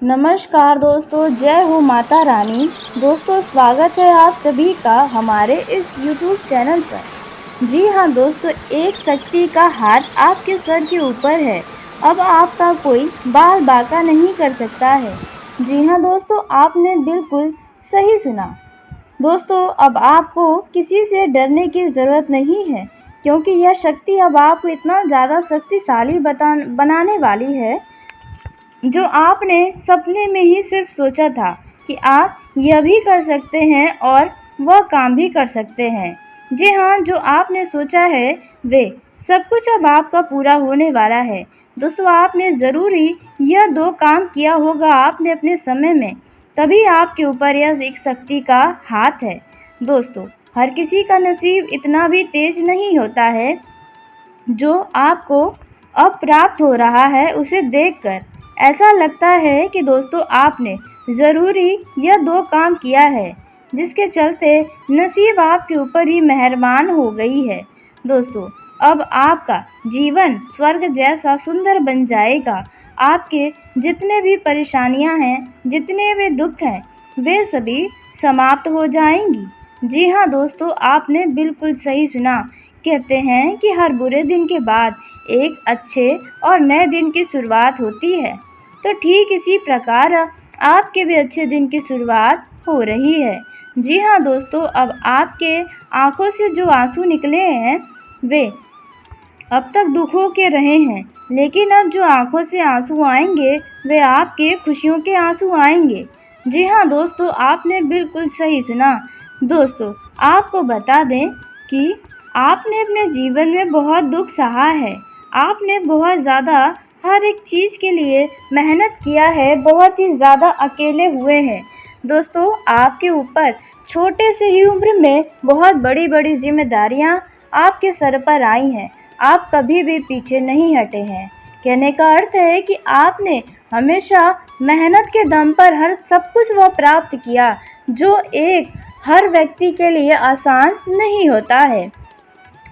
नमस्कार दोस्तों, जय हो माता रानी। दोस्तों, स्वागत है आप सभी का हमारे इस YouTube चैनल पर। जी हाँ दोस्तों, एक शक्ति का हाथ आपके सर के ऊपर है। अब आपका कोई बाल बांका नहीं कर सकता है। जी हाँ दोस्तों, आपने बिल्कुल सही सुना। दोस्तों, अब आपको किसी से डरने की ज़रूरत नहीं है, क्योंकि यह शक्ति अब आपको इतना ज़्यादा शक्तिशाली बनाने वाली है, जो आपने सपने में ही सिर्फ सोचा था कि आप यह भी कर सकते हैं और वह काम भी कर सकते हैं। जी हाँ, जो आपने सोचा है वे सब कुछ अब आपका पूरा होने वाला है। दोस्तों, आपने ज़रूरी यह 2 काम किया होगा आपने अपने समय में, तभी आपके ऊपर यह एक शक्ति का हाथ है। दोस्तों, हर किसी का नसीब इतना भी तेज नहीं होता है। जो आपको अब प्राप्त हो रहा है उसे देखकर ऐसा लगता है कि दोस्तों आपने ज़रूरी यह 2 काम किया है, जिसके चलते नसीब आपके ऊपर ही मेहरबान हो गई है। दोस्तों, अब आपका जीवन स्वर्ग जैसा सुंदर बन जाएगा। आपके जितने भी परेशानियां हैं, जितने भी दुख हैं, वे सभी समाप्त हो जाएंगी। जी हाँ दोस्तों, आपने बिल्कुल सही सुना। कहते हैं कि हर बुरे दिन के बाद एक अच्छे और नए दिन की शुरुआत होती है। तो ठीक इसी प्रकार आपके भी अच्छे दिन की शुरुआत हो रही है। जी हाँ दोस्तों, अब आपके आंखों से जो आंसू निकले हैं वे अब तक दुखों के रहे हैं, लेकिन अब जो आंखों से आंसू आएंगे वे आपके खुशियों के आंसू आएंगे। जी हाँ दोस्तों, आपने बिल्कुल सही सुना। दोस्तों, आपको बता दें कि आपने अपने जीवन में बहुत दुख सहा है। आपने बहुत ज़्यादा हर एक चीज़ के लिए मेहनत किया है, बहुत ही ज़्यादा अकेले हुए हैं। दोस्तों, आपके ऊपर छोटे से ही उम्र में बहुत बड़ी बड़ी जिम्मेदारियां आपके सर पर आई हैं। आप कभी भी पीछे नहीं हटे हैं। कहने का अर्थ है कि आपने हमेशा मेहनत के दम पर हर सब कुछ वह प्राप्त किया, जो एक हर व्यक्ति के लिए आसान नहीं होता है।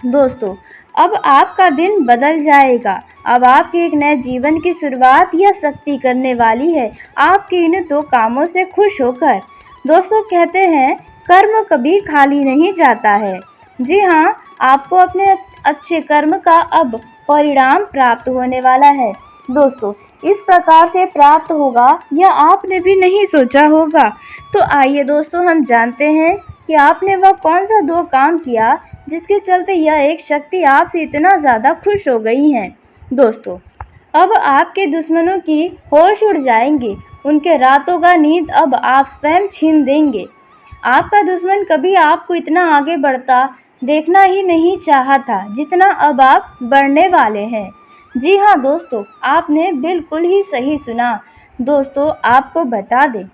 दोस्तों, अब आपका दिन बदल जाएगा। अब आपके एक नए जीवन की शुरुआत यह शक्ति करने वाली है, आपके इन 2 कामों से खुश होकर। दोस्तों, कहते हैं कर्म कभी खाली नहीं जाता है। जी हाँ, आपको अपने अच्छे कर्म का अब परिणाम प्राप्त होने वाला है। दोस्तों, इस प्रकार से प्राप्त होगा यह आपने भी नहीं सोचा होगा। तो आइए दोस्तों, हम जानते हैं कि आपने वह कौन सा 2 काम किया जिसके चलते यह एक शक्ति आपसे इतना ज़्यादा खुश हो गई हैं। दोस्तों, अब आपके दुश्मनों की होश उड़ जाएंगे। उनके रातों का नींद अब आप स्वयं छीन देंगे। आपका दुश्मन कभी आपको इतना आगे बढ़ता देखना ही नहीं चाहा था, जितना अब आप बढ़ने वाले हैं। जी हाँ दोस्तों, आपने बिल्कुल ही सही सुना। दोस्तों, आपको बता दें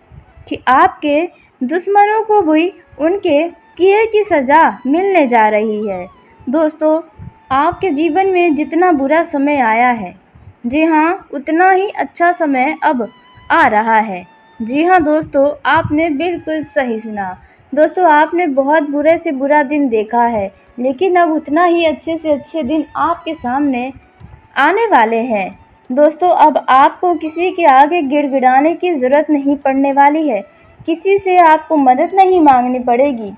कि आपके दुश्मनों को भी उनके किए की सज़ा मिलने जा रही है। दोस्तों, आपके जीवन में जितना बुरा समय आया है, जी हाँ, उतना ही अच्छा समय अब आ रहा है। जी हाँ दोस्तों, आपने बिल्कुल सही सुना। दोस्तों, आपने बहुत बुरे से बुरा दिन देखा है, लेकिन अब उतना ही अच्छे से अच्छे दिन आपके सामने आने वाले हैं। दोस्तों, अब आपको किसी के आगे गिड़गिड़ाने की ज़रूरत नहीं पड़ने वाली है। किसी से आपको मदद नहीं मांगनी पड़ेगी।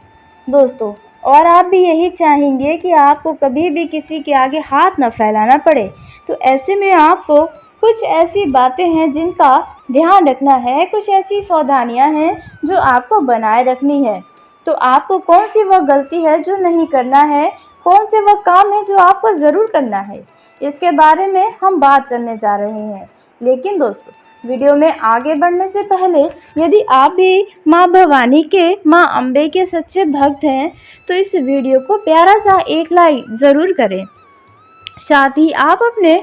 दोस्तों, और आप भी यही चाहेंगे कि आपको कभी भी किसी के आगे हाथ न फैलाना पड़े। तो ऐसे में आपको कुछ ऐसी बातें हैं जिनका ध्यान रखना है, कुछ ऐसी सावधानियां हैं जो आपको बनाए रखनी है। तो आपको कौन सी वह गलती है जो नहीं करना है, कौन से वह काम है जो आपको ज़रूर करना है, इसके बारे में हम बात करने जा रहे हैं। लेकिन दोस्तों, वीडियो में आगे बढ़ने से पहले यदि आप भी माँ भवानी के, माँ अम्बे के सच्चे भक्त हैं, तो इस वीडियो को प्यारा सा एक लाइक ज़रूर करें। साथ ही आप अपने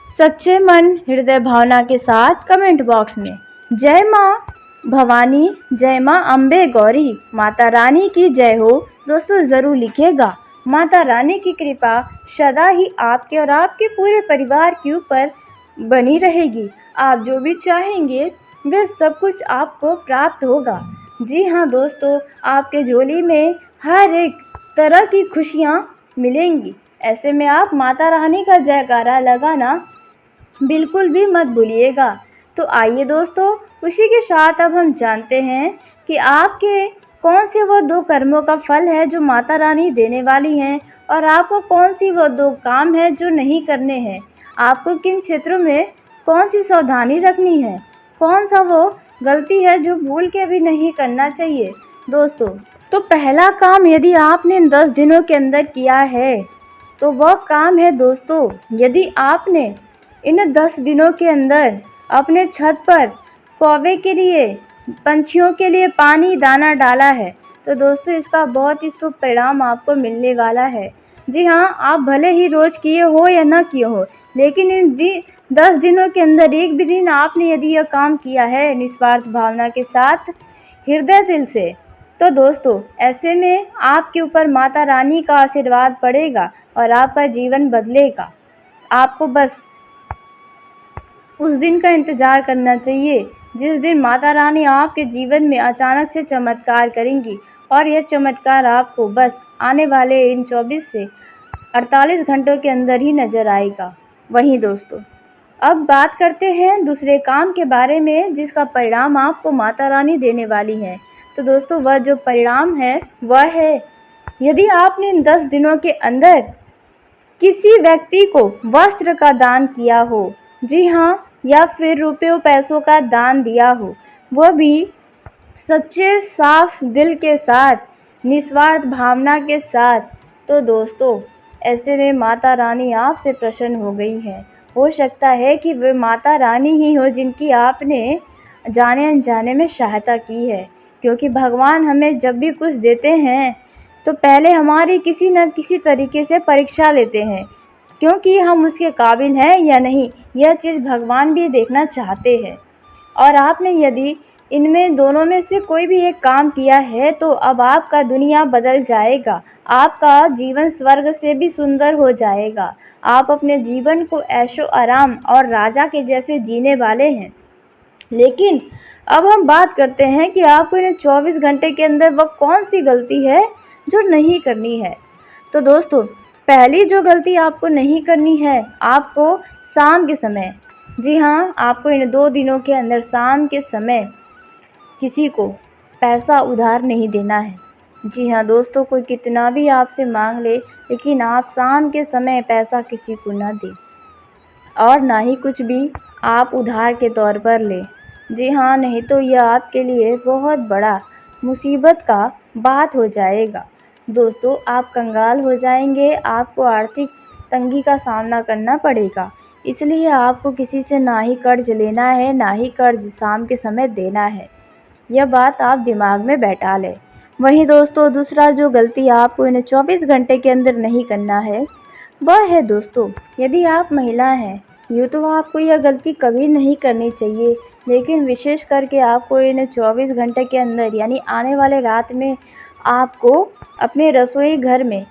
सच्चे मन हृदय भावना के साथ कमेंट बॉक्स में जय माँ भवानी, जय माँ अम्बे गौरी, माता रानी की जय हो दोस्तों ज़रूर लिखिएगा। माता रानी की कृपा सदा ही आपके और आपके पूरे परिवार के ऊपर बनी रहेगी। आप जो भी चाहेंगे वे सब कुछ आपको प्राप्त होगा। जी हाँ दोस्तों, आपके झोली में हर एक तरह की खुशियाँ मिलेंगी। ऐसे में आप माता रानी का जयकारा लगाना बिल्कुल भी मत भूलिएगा। तो आइए दोस्तों, उसी के साथ अब हम जानते हैं कि आपके कौन से वो 2 कर्मों का फल है जो माता रानी देने वाली हैं और आपको कौन सी वो 2 काम है जो नहीं करने हैं। आपको किन क्षेत्रों में कौन सी सावधानी रखनी है, कौन सा वो गलती है जो भूल के भी नहीं करना चाहिए दोस्तों। तो पहला काम यदि आपने इन 10 दिनों के अंदर किया है तो वह काम है दोस्तों, यदि आपने इन 10 दिनों के अंदर अपने छत पर कौवे के लिए, पंछियों के लिए पानी दाना डाला है तो दोस्तों इसका बहुत ही शुभ परिणाम आपको मिलने वाला है। जी हाँ, आप भले ही रोज़ किए हो या ना किए हो, लेकिन इन 10 दिनों के अंदर एक भी दिन आपने यदि यह काम किया है निस्वार्थ भावना के साथ, हृदय दिल से, तो दोस्तों ऐसे में आपके ऊपर माता रानी का आशीर्वाद पड़ेगा और आपका जीवन बदलेगा। आपको बस उस दिन का इंतज़ार करना चाहिए जिस दिन माता रानी आपके जीवन में अचानक से चमत्कार करेंगी और यह चमत्कार आपको बस आने वाले इन 24 से 48 घंटों के अंदर ही नज़र आएगा। वहीं दोस्तों अब बात करते हैं दूसरे काम के बारे में जिसका परिणाम आपको माता रानी देने वाली है। तो दोस्तों वह जो परिणाम है वह है, यदि आपने इन 10 दिनों के अंदर किसी व्यक्ति को वस्त्र का दान किया हो, जी हाँ, या फिर रुपयों पैसों का दान दिया हो, वह भी सच्चे साफ दिल के साथ, निस्वार्थ भावना के साथ, तो दोस्तों ऐसे में माता रानी आपसे प्रसन्न हो गई है। हो सकता है कि वे माता रानी ही हो जिनकी आपने जाने अनजाने में सहायता की है, क्योंकि भगवान हमें जब भी कुछ देते हैं तो पहले हमारी किसी न किसी तरीके से परीक्षा लेते हैं, क्योंकि हम उसके काबिल हैं या नहीं, यह चीज़ भगवान भी देखना चाहते हैं। और आपने यदि इनमें दोनों में से कोई भी एक काम किया है तो अब आपका दुनिया बदल जाएगा, आपका जीवन स्वर्ग से भी सुंदर हो जाएगा। आप अपने जीवन को ऐशो आराम और राजा के जैसे जीने वाले हैं। लेकिन अब हम बात करते हैं कि आपको इन 24 घंटे के अंदर वह कौन सी गलती है जो नहीं करनी है। तो दोस्तों पहली जो गलती आपको नहीं करनी है, आपको शाम के समय, जी हाँ, आपको इन 2 दिनों के अंदर शाम के समय किसी को पैसा उधार नहीं देना है। जी हाँ दोस्तों, कोई कितना भी आपसे मांग ले, लेकिन आप शाम के समय पैसा किसी को ना दें और ना ही कुछ भी आप उधार के तौर पर लें। जी हाँ, नहीं तो यह आपके लिए बहुत बड़ा मुसीबत का बात हो जाएगा। दोस्तों आप कंगाल हो जाएंगे, आपको आर्थिक तंगी का सामना करना पड़ेगा। इसलिए आपको किसी से ना ही कर्ज लेना है, ना ही कर्ज शाम के समय देना है। यह बात आप दिमाग में बैठा लें। वहीं दोस्तों दूसरा जो गलती आपको इन 24 घंटे के अंदर नहीं करना है वह है दोस्तों, यदि आप महिला हैं, यूँ तो आपको यह गलती कभी नहीं करनी चाहिए, लेकिन विशेष करके आपको इन 24 घंटे के अंदर यानी आने वाले रात में आपको अपने रसोई घर में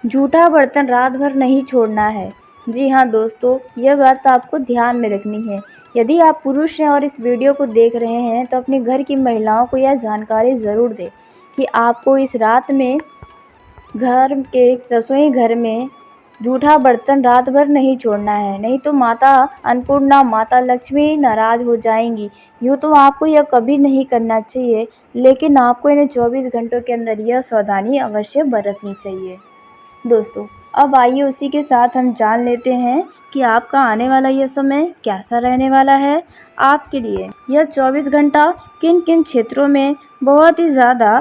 जूठा बर्तन रात भर नहीं छोड़ना है। जी हाँ दोस्तों, यह बात आपको ध्यान में रखनी है। यदि आप पुरुष हैं और इस वीडियो को देख रहे हैं तो अपने घर की महिलाओं को यह जानकारी ज़रूर दें कि आपको इस रात में घर के रसोई घर में जूठा बर्तन रात भर नहीं छोड़ना है, नहीं तो माता अन्नपूर्णा, माता लक्ष्मी नाराज़ हो जाएंगी। यूँ तो आपको यह कभी नहीं करना चाहिए, लेकिन आपको इन्हें 24 घंटों के अंदर यह सावधानी अवश्य बरतनी चाहिए। दोस्तों अब आइए उसी के साथ हम जान लेते हैं कि आपका आने वाला यह समय कैसा रहने वाला है आपके लिए। यह 24 घंटा किन किन क्षेत्रों में बहुत ही ज़्यादा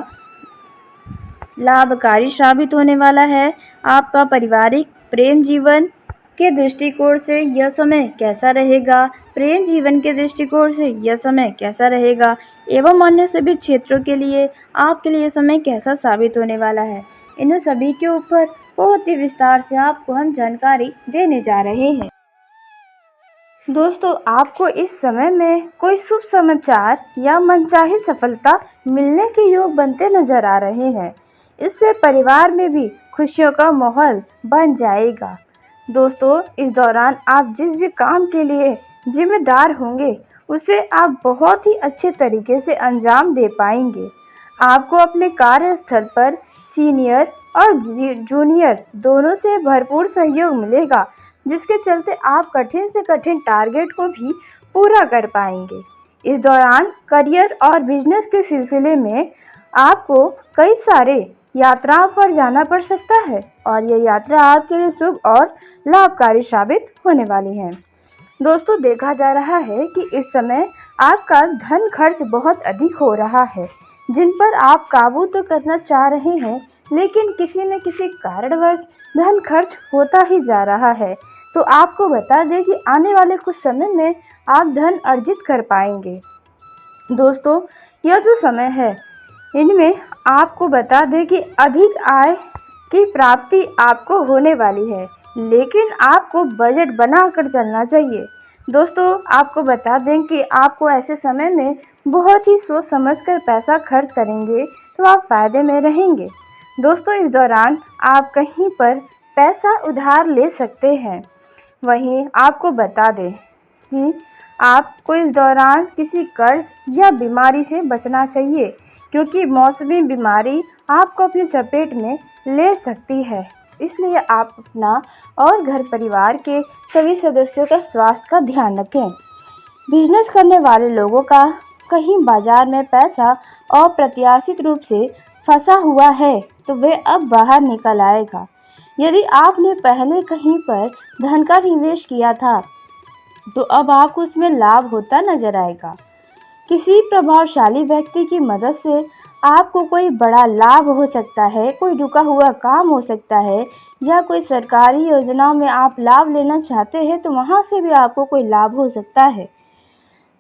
लाभकारी साबित होने वाला है। आपका पारिवारिक प्रेम जीवन के दृष्टिकोण से यह समय कैसा रहेगा, प्रेम जीवन के दृष्टिकोण से यह समय कैसा रहेगा, एवं अन्य सभी क्षेत्रों के लिए आपके लिए समय कैसा साबित होने वाला है, इन सभी के ऊपर बहुत ही विस्तार से आपको हम जानकारी देने जा रहे हैं। दोस्तों आपको इस समय में कोई शुभ समाचार या मनचाही सफलता मिलने के योग बनते नजर आ रहे हैं। इससे परिवार में भी खुशियों का माहौल बन जाएगा। दोस्तों इस दौरान आप जिस भी काम के लिए जिम्मेदार होंगे उसे आप बहुत ही अच्छे तरीके से अंजाम दे पाएंगे। आपको अपने कार्यस्थल पर सीनियर और जूनियर दोनों से भरपूर सहयोग मिलेगा, जिसके चलते आप कठिन से कठिन टारगेट को भी पूरा कर पाएंगे। इस दौरान करियर और बिजनेस के सिलसिले में आपको कई सारे यात्राओं पर जाना पड़ सकता है और ये यात्रा आपके लिए शुभ और लाभकारी साबित होने वाली है। दोस्तों, देखा जा रहा है कि इस समय आपका धन खर्च बहुत अधिक हो रहा है, जिन पर आप काबू तो करना चाह रहे हैं, लेकिन किसी न किसी कारणवश धन खर्च होता ही जा रहा है। तो आपको बता दें कि आने वाले कुछ समय में आप धन अर्जित कर पाएंगे। दोस्तों, यह जो समय है, इनमें आपको बता दें कि अधिक आय की प्राप्ति आपको होने वाली है, लेकिन आपको बजट बनाकर चलना चाहिए। दोस्तों, आपको बता दें कि आपको ऐसे समय में बहुत ही सोच समझकर पैसा खर्च करेंगे तो आप फायदे में रहेंगे। दोस्तों, इस दौरान आप कहीं पर पैसा उधार ले सकते हैं। वहीं आपको बता दें कि आपको इस दौरान किसी कर्ज या बीमारी से बचना चाहिए, क्योंकि मौसमी बीमारी आपको अपनी चपेट में ले सकती है। इसलिए आप अपना और घर परिवार के सभी सदस्यों का स्वास्थ्य का ध्यान रखें। बिजनेस करने वाले लोगों का कहीं बाजार में पैसा अप्रत्याशित रूप से फंसा हुआ है तो वे अब बाहर निकल आएगा। यदि आपने पहले कहीं पर धन का निवेश किया था तो अब आपको उसमें लाभ होता नजर आएगा। किसी प्रभावशाली व्यक्ति की मदद से आपको कोई बड़ा लाभ हो सकता है, कोई रुका हुआ काम हो सकता है, या कोई सरकारी योजनाओं में आप लाभ लेना चाहते हैं तो वहां से भी आपको कोई लाभ हो सकता है।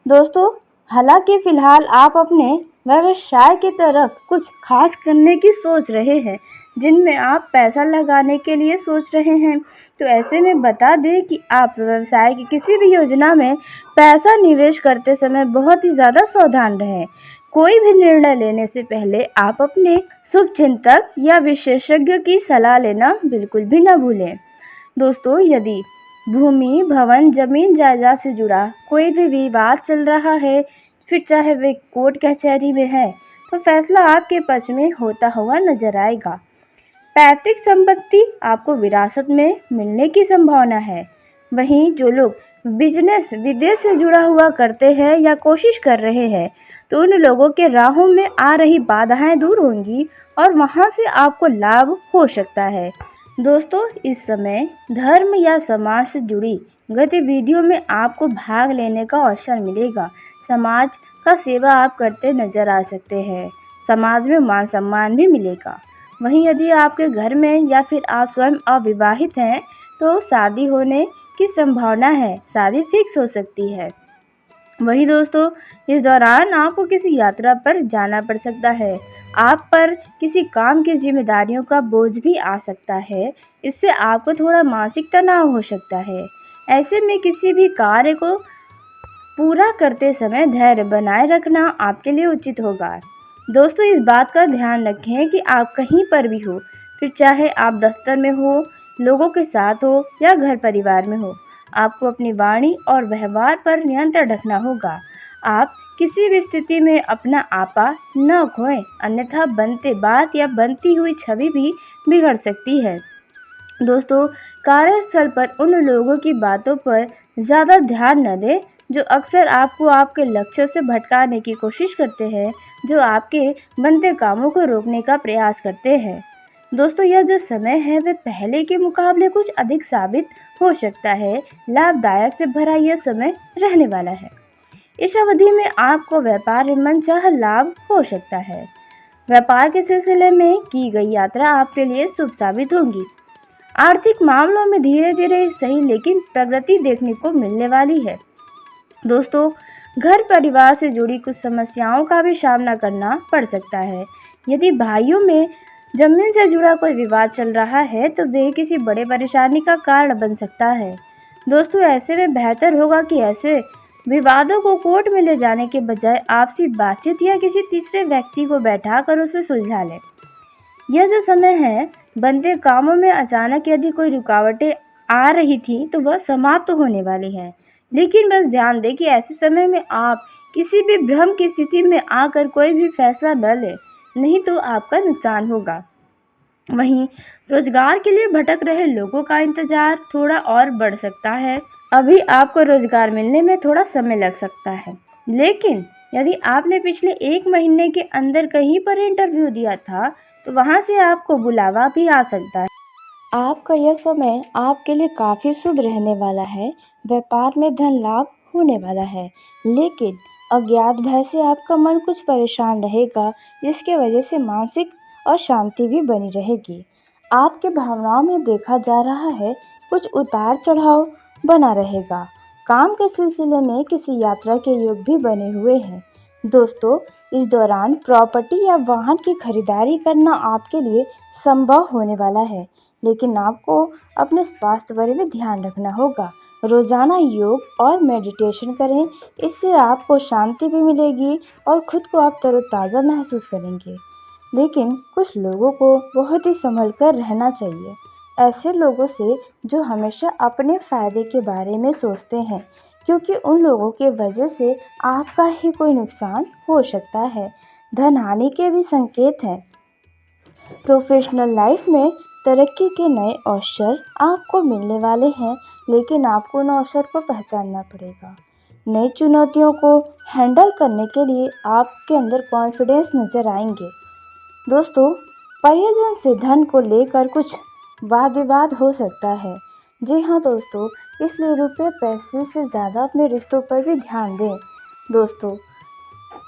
दोस्तों, हालांकि फिलहाल आप अपने व्यवसाय की तरफ कुछ खास करने की सोच रहे हैं, जिनमें आप पैसा लगाने के लिए सोच रहे हैं, तो ऐसे में बता दें कि आप व्यवसाय की किसी भी योजना में पैसा निवेश करते समय बहुत ही ज़्यादा सावधान रहें। कोई भी निर्णय लेने से पहले आप अपने शुभ चिंतक या विशेषज्ञ की सलाह लेना बिल्कुल भी न भूलें। दोस्तों, यदि भूमि, भवन, जमीन जायदाद से जुड़ा कोई भी विवाद चल रहा है, फिर चाहे वे कोर्ट कचहरी में है, तो फैसला आपके पक्ष में होता हुआ नजर आएगा। पैतृक संपत्ति आपको विरासत में मिलने की संभावना है। वहीं जो लोग बिजनेस विदेश से जुड़ा हुआ करते हैं या कोशिश कर रहे हैं, तो उन लोगों के राहों में आ रही बाधाएं दूर होंगी और वहां से आपको लाभ हो सकता है। दोस्तों, इस समय धर्म या समाज से जुड़ी गतिविधियों में आपको भाग लेने का अवसर मिलेगा। समाज का सेवा आप करते नजर आ सकते हैं। समाज में मान सम्मान भी मिलेगा। वहीं यदि आपके घर में या फिर आप स्वयं अविवाहित हैं तो शादी होने की संभावना है, शादी फिक्स हो सकती है। वहीं दोस्तों, इस दौरान आपको किसी यात्रा पर जाना पड़ सकता है। आप पर किसी काम की जिम्मेदारियों का बोझ भी आ सकता है। इससे आपको थोड़ा मानसिक तनाव हो सकता है। ऐसे में किसी भी कार्य को पूरा करते समय धैर्य बनाए रखना आपके लिए उचित होगा। दोस्तों, इस बात का ध्यान रखें कि आप कहीं पर भी हो, फिर चाहे आप दफ्तर में हो, लोगों के साथ हो या घर परिवार में हो, आपको अपनी वाणी और व्यवहार पर नियंत्रण रखना होगा। आप किसी भी स्थिति में अपना आपा न खोएं, अन्यथा बनते बात या बनती हुई छवि भी बिगड़ सकती है। दोस्तों, कार्यस्थल पर उन लोगों की बातों पर ज़्यादा ध्यान न दें जो अक्सर आपको आपके लक्ष्यों से भटकाने की कोशिश करते हैं, जो आपके बनते कामों को रोकने का प्रयास करते हैं। दोस्तों, यह जो समय है वह पहले के मुकाबले कुछ अधिक साबित हो सकता है। लाभदायक से भरा यह समय रहने वाला है। इस अवधि में आपको व्यापार में मनचाहा लाभ हो सकता है। व्यापार के सिलसिले में की गई यात्रा आपके लिए शुभ साबित होगी। आर्थिक मामलों में धीरे धीरे सही लेकिन प्रगति देखने को मिलने वाली है। दोस्तों, घर परिवार से जुड़ी कुछ समस्याओं का भी सामना करना पड़ सकता है। यदि भाइयों में जमीन से जुड़ा कोई विवाद चल रहा है तो वे किसी बड़े परेशानी का कारण बन सकता है। दोस्तों, ऐसे में बेहतर होगा कि ऐसे विवादों को कोर्ट में ले जाने के बजाय आपसी बातचीत या किसी तीसरे व्यक्ति को बैठाकर उसे सुलझा लें। यह जो समय है, बनते कामों में अचानक यदि कोई रुकावटें आ रही थी तो वह समाप्त होने वाली है। लेकिन बस ध्यान दें कि ऐसे समय में आप किसी भी भ्रम की स्थिति में आकर कोई भी फैसला न लें, नहीं तो आपका नुकसान होगा। वहीं रोजगार के लिए भटक रहे लोगों का इंतजार थोड़ा और बढ़ सकता है। अभी आपको रोजगार मिलने में थोड़ा समय लग सकता है। लेकिन यदि आपने पिछले 1 महीने के अंदर कहीं पर इंटरव्यू दिया था, तो वहाँ से आपको बुलावा भी आ सकता है। आपका यह समय आपके लिए काफ़ी शुभ रहने वाला है। व्यापार में धन लाभ होने वाला है, लेकिन अज्ञात भय से आपका मन कुछ परेशान रहेगा, जिसकी वजह से मानसिक अशांति भी बनी रहेगी। आपकी भावनाओं में देखा जा रहा है कुछ उतार चढ़ाव बना रहेगा। काम के सिलसिले में किसी यात्रा के योग भी बने हुए हैं। दोस्तों, इस दौरान प्रॉपर्टी या वाहन की खरीदारी करना आपके लिए संभव होने वाला है, लेकिन आपको अपने स्वास्थ्य पर भी ध्यान रखना होगा। रोजाना योग और मेडिटेशन करें, इससे आपको शांति भी मिलेगी और खुद को आप तरोताज़ा महसूस करेंगे। लेकिन कुछ लोगों को बहुत ही संभल कर रहना चाहिए, ऐसे लोगों से जो हमेशा अपने फ़ायदे के बारे में सोचते हैं, क्योंकि उन लोगों की वजह से आपका ही कोई नुकसान हो सकता है। धन हानि के भी संकेत हैं। प्रोफेशनल लाइफ में तरक्की के नए अवसर आपको मिलने वाले हैं, लेकिन आपको उन अवसर को पहचानना पड़ेगा। नई चुनौतियों को हैंडल करने के लिए आपके अंदर कॉन्फिडेंस नज़र आएंगे। दोस्तों, परिजन से धन को लेकर कुछ वाद विवाद हो सकता है। जी हाँ दोस्तों, इसलिए रुपये पैसे से ज़्यादा अपने रिश्तों पर भी ध्यान दें। दोस्तों,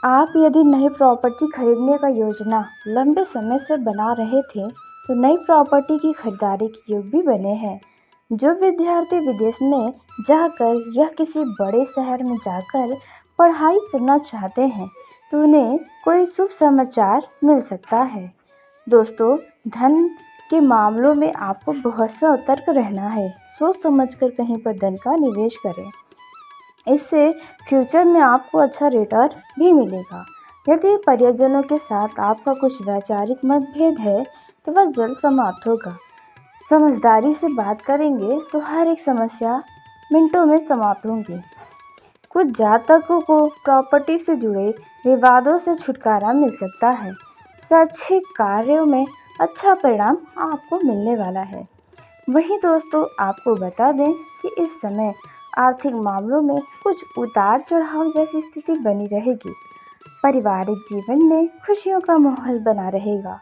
आप यदि नई प्रॉपर्टी खरीदने का योजना लंबे समय से बना रहे थे, तो नई प्रॉपर्टी की खरीदारी के योग भी बने हैं। जो विद्यार्थी विदेश में जाकर या किसी बड़े शहर में जाकर पढ़ाई करना चाहते हैं, तो उन्हें कोई शुभ समाचार मिल सकता है। दोस्तों, धन के मामलों में आपको बहुत सतर्क रहना है। सोच समझकर कहीं पर धन का निवेश करें, इससे फ्यूचर में आपको अच्छा रिटर्न भी मिलेगा। यदि परिजनों के साथ आपका कुछ वैचारिक मतभेद है, तो वह जल्द समाप्त होगा। समझदारी से बात करेंगे तो हर एक समस्या मिनटों में समाप्त होंगी। कुछ जातकों को प्रॉपर्टी से जुड़े विवादों से छुटकारा मिल सकता है। शैक्षिक कार्यों में अच्छा परिणाम आपको मिलने वाला है। वहीं दोस्तों, आपको बता दें कि इस समय आर्थिक मामलों में कुछ उतार चढ़ाव जैसी स्थिति बनी रहेगी। पारिवारिक जीवन में खुशियों का माहौल बना रहेगा।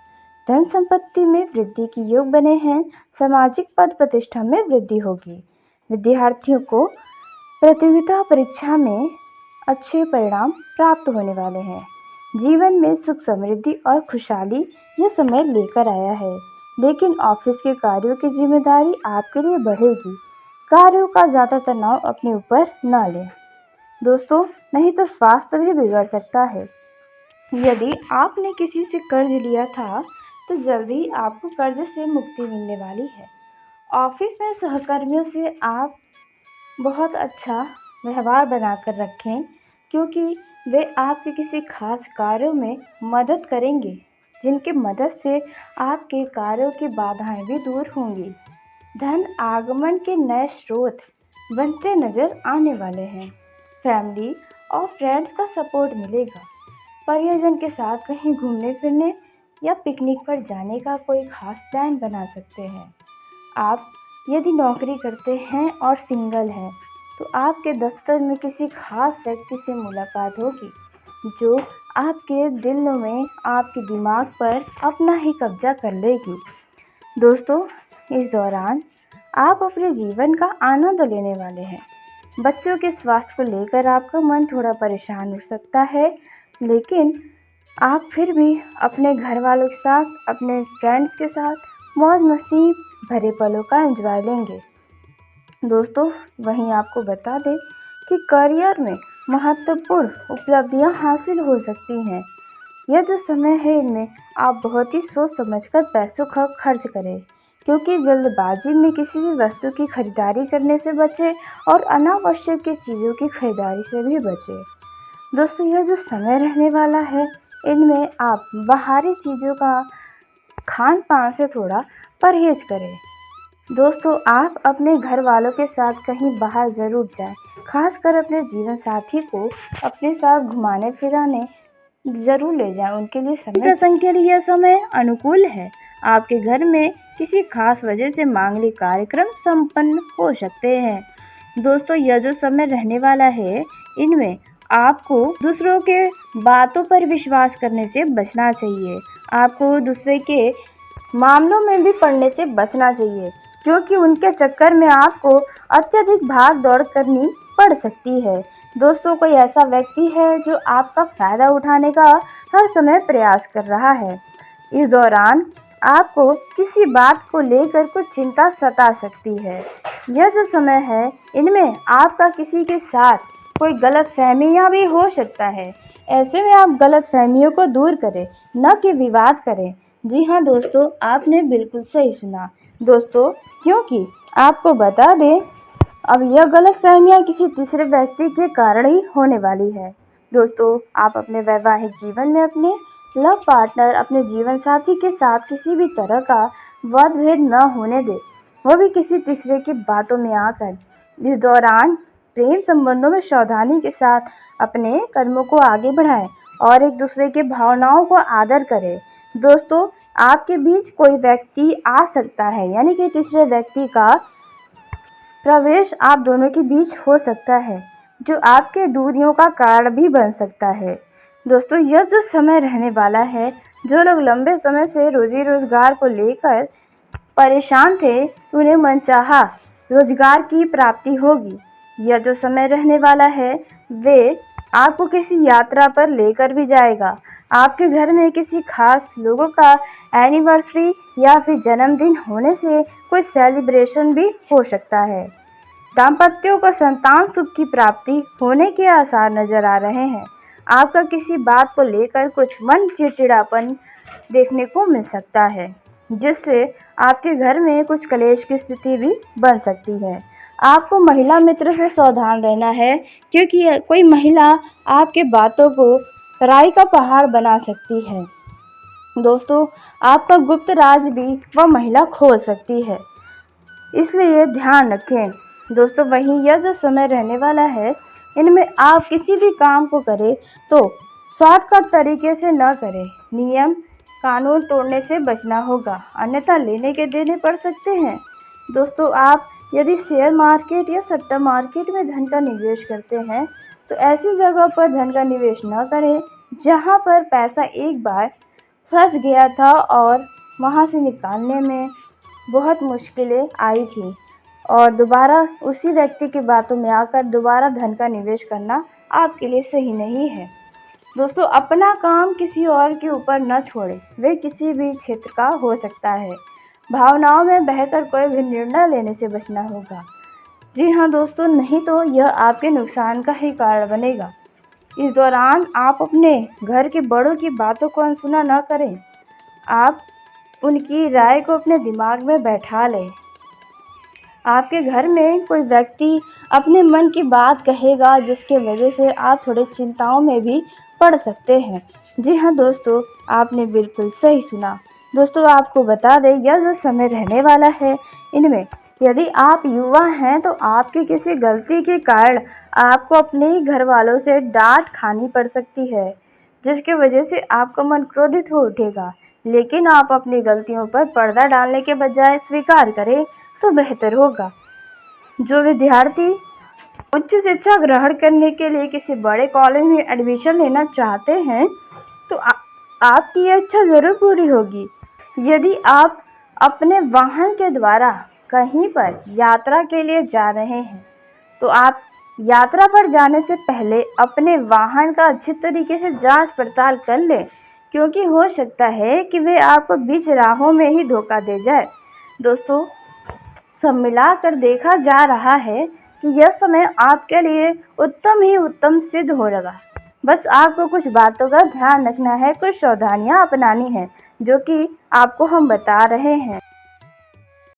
धन संपत्ति में वृद्धि की योग बने हैं। सामाजिक पद प्रतिष्ठा में वृद्धि होगी। विद्यार्थियों को प्रतियोगिता परीक्षा में अच्छे परिणाम प्राप्त होने वाले हैं। जीवन में सुख समृद्धि और खुशहाली यह समय लेकर आया है, लेकिन ऑफिस के कार्यों की जिम्मेदारी आपके लिए बढ़ेगी। कार्यों का ज़्यादा तनाव अपने ऊपर न लें दोस्तों, नहीं तो स्वास्थ्य भी बिगड़ सकता है। यदि आपने किसी से कर्ज लिया था, तो जल्द ही आपको कर्ज से मुक्ति मिलने वाली है। ऑफिस में सहकर्मियों से आप बहुत अच्छा व्यवहार बनाकर रखें, क्योंकि वे आपके किसी खास कार्यों में मदद करेंगे, जिनकी मदद से आपके कार्यों की बाधाएं भी दूर होंगी। धन आगमन के नए स्रोत बनते नजर आने वाले हैं। फैमिली और फ्रेंड्स का सपोर्ट मिलेगा। परिजन के साथ कहीं घूमने फिरने या पिकनिक पर जाने का कोई खास प्लान बना सकते हैं। आप यदि नौकरी करते हैं और सिंगल हैं, तो आपके दफ्तर में किसी खास व्यक्ति से मुलाकात होगी, जो आपके दिल में, आपके दिमाग पर अपना ही कब्जा कर लेगी। दोस्तों, इस दौरान आप अपने जीवन का आनंद लेने वाले हैं। बच्चों के स्वास्थ्य को लेकर आपका मन थोड़ा परेशान हो सकता है, लेकिन आप फिर भी अपने घर वालों के साथ, अपने फ्रेंड्स के साथ मौज मस्ती भरे पलों का एंजॉय लेंगे। दोस्तों, वहीं आपको बता दें कि करियर में महत्वपूर्ण उपलब्धियां हासिल हो सकती हैं। यह जो समय है, इनमें आप बहुत ही सोच समझकर पैसों का खर्च करें, क्योंकि जल्दबाजी में किसी भी वस्तु की खरीदारी करने से बचें और अनावश्यक की चीज़ों की खरीदारी से भी बचें। दोस्तों, यह जो समय रहने वाला है, इनमें आप बाहरी चीज़ों का खान पान से थोड़ा परहेज करें। दोस्तों, आप अपने घर वालों के साथ कहीं बाहर ज़रूर जाएं, खासकर अपने जीवन साथी को अपने साथ घुमाने फिराने ज़रूर ले जाएं। उनके लिए समय प्रसंग के लिए यह समय अनुकूल है। आपके घर में किसी खास वजह से मांगलिक कार्यक्रम संपन्न हो सकते हैं। दोस्तों, यह जो समय रहने वाला है, इनमें आपको दूसरों के बातों पर विश्वास करने से बचना चाहिए। आपको दूसरे के मामलों में भी पड़ने से बचना चाहिए, क्योंकि उनके चक्कर में आपको अत्यधिक भाग दौड़ करनी पड़ सकती है। दोस्तों, कोई ऐसा व्यक्ति है जो आपका फ़ायदा उठाने का हर समय प्रयास कर रहा है। इस दौरान आपको किसी बात को लेकर कुछ चिंता सता सकती है। यह जो समय है, इनमें आपका किसी के साथ कोई गलतफहमियां भी हो सकता है। ऐसे में आप गलतफहमियों को दूर करें, न कि विवाद करें। जी हाँ दोस्तों, आपने बिल्कुल सही सुना दोस्तों, क्योंकि आपको बता दें, अब यह गलतफहमियां किसी तीसरे व्यक्ति के कारण ही होने वाली है। दोस्तों, आप अपने वैवाहिक जीवन में अपने लव पार्टनर, अपने जीवन साथी के साथ किसी भी तरह का वाद भेद न होने दें, वो भी किसी तीसरे की बातों में आकर। इस दौरान प्रेम संबंधों में सावधानी के साथ अपने कदमों को आगे बढ़ाएं और एक दूसरे की भावनाओं को आदर करें। दोस्तों, आपके बीच कोई व्यक्ति आ सकता है, यानी कि तीसरे व्यक्ति का प्रवेश आप दोनों के बीच हो सकता है, जो आपके दूरियों का कारण भी बन सकता है। दोस्तों, यह जो समय रहने वाला है, जो लोग लंबे समय से रोजी रोजगार को लेकर परेशान थे, उन्हें मनचाहा रोजगार की प्राप्ति होगी। यह जो समय रहने वाला है, वे आपको किसी यात्रा पर लेकर भी जाएगा। आपके घर में किसी खास लोगों का एनिवर्सरी या फिर जन्मदिन होने से कोई सेलिब्रेशन भी हो सकता है। दाम्पत्यों को संतान सुख की प्राप्ति होने के आसार नजर आ रहे हैं। आपका किसी बात को लेकर कुछ मन चिड़चिड़ापन देखने को मिल सकता है, जिससे आपके घर में कुछ कलेश की स्थिति भी बन सकती है। आपको महिला मित्र से सावधान रहना है, क्योंकि कोई महिला आपके बातों को राई का पहाड़ बना सकती है। दोस्तों, आपका गुप्त राज भी वह महिला खोल सकती है, इसलिए ध्यान रखें। दोस्तों, वहीं यह जो समय रहने वाला है, इनमें आप किसी भी काम को करें तो शॉर्टकट तरीके से न करें। नियम कानून तोड़ने से बचना होगा, अन्यथा लेने के देने पड़ सकते हैं। दोस्तों, आप यदि शेयर मार्केट या सट्टा मार्केट में धन का निवेश करते हैं, तो ऐसी जगह पर धन का निवेश न करें जहां पर पैसा एक बार फंस गया था और वहां से निकालने में बहुत मुश्किलें आई थी, और दोबारा उसी व्यक्ति की बातों में आकर दोबारा धन का निवेश करना आपके लिए सही नहीं है। दोस्तों, अपना काम किसी और के ऊपर न छोड़ें, वे किसी भी क्षेत्र का हो सकता है। भावनाओं में बहकर कोई भी निर्णय लेने से बचना होगा। जी हाँ दोस्तों, नहीं तो यह आपके नुकसान का ही कारण बनेगा। इस दौरान आप अपने घर के बड़ों की बातों को अनसुना न करें। आप उनकी राय को अपने दिमाग में बैठा लें। आपके घर में कोई व्यक्ति अपने मन की बात कहेगा, जिसके वजह से आप थोड़े चिंताओं में भी पड़ सकते हैं। जी हाँ दोस्तों, आपने बिल्कुल सही सुना। दोस्तों, आपको बता दें, यह जो समय रहने वाला है, इनमें यदि आप युवा हैं तो आपकी किसी गलती के कारण आपको अपने ही घर वालों से डांट खानी पड़ सकती है, जिसकी वजह से आपका मन क्रोधित हो उठेगा। लेकिन आप अपनी गलतियों पर पर्दा डालने के बजाय स्वीकार करें तो बेहतर होगा। जो विद्यार्थी उच्च शिक्षा ग्रहण करने के लिए किसी बड़े कॉलेज में एडमिशन लेना चाहते हैं, तो आपकी यह इच्छा ज़रूर पूरी होगी। यदि आप अपने वाहन के द्वारा कहीं पर यात्रा के लिए जा रहे हैं, तो आप यात्रा पर जाने से पहले अपने वाहन का अच्छी तरीके से जांच पड़ताल कर लें, क्योंकि हो सकता है कि वे आपको बीच राहों में ही धोखा दे जाए। दोस्तों, सब मिलाकर देखा जा रहा है कि यह समय आपके लिए उत्तम ही उत्तम सिद्ध हो लगा। बस आपको कुछ बातों का ध्यान रखना है, कुछ सावधानियां अपनानी है, जो कि आपको हम बता रहे हैं।